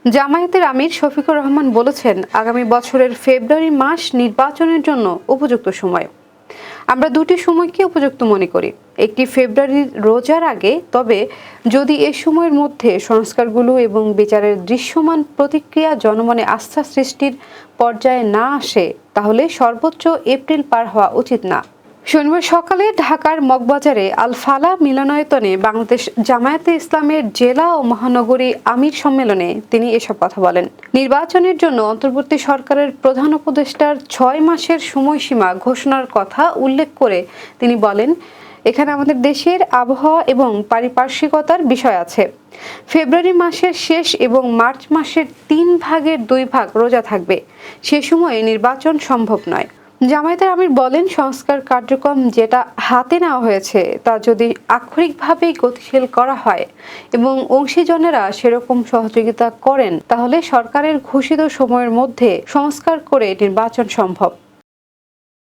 জামায়াতের আমির শফিকুর রহমান বলেছেন, আগামী বছরের ফেব্রুয়ারি মাস নির্বাচনের জন্য উপযুক্ত সময়। আমরা দুটি সময়কে উপযুক্ত মনে করি। একটি ফেব্রুয়ারির রোজার আগে, তবে যদি এ সময়ের মধ্যে সংস্কারগুলো এবং বিচারের দৃশ্যমান প্রতিক্রিয়া জনমনে আস্থা সৃষ্টির পর্যায়ে না আসে, তাহলে সর্বোচ্চ এপ্রিল পার হওয়া উচিত না। শনিবার সকালে ঢাকার মগবাজারে আল ফালাহ মিলনায়তনে বাংলাদেশ জামায়াতে ইসলামের জেলা ও মহানগরী আমির সম্মেলনে তিনি এসব কথা বলেন। নির্বাচনের জন্য অন্তর্বর্তী সরকারের প্রধান উপদেষ্টার 6 মাসের সময়সীমা ঘোষণার কথা উল্লেখ করে তিনি বলেন, এখানে আমাদের দেশের আবহাওয়া এবং পারিপার্শ্বিকতার বিষয় আছে। ফেব্রুয়ারি মাসের শেষ এবং মার্চ মাসের 3 ভাগের 2 ভাগ রোজা থাকবে। সে সময়ে নির্বাচন সম্ভব নয়। জামায়াতের আমির বলেন, সংস্কার কার্যক্রম যেটা হাতে নেওয়া হয়েছে তা যদি আক্ষরিকভাবেই গতিশীল করা হয় এবং অংশীজনেরা সেরকম সহযোগিতা করেন, তাহলে সরকারের ঘোষিত সময়ের মধ্যে সংস্কার করে নির্বাচন সম্ভব।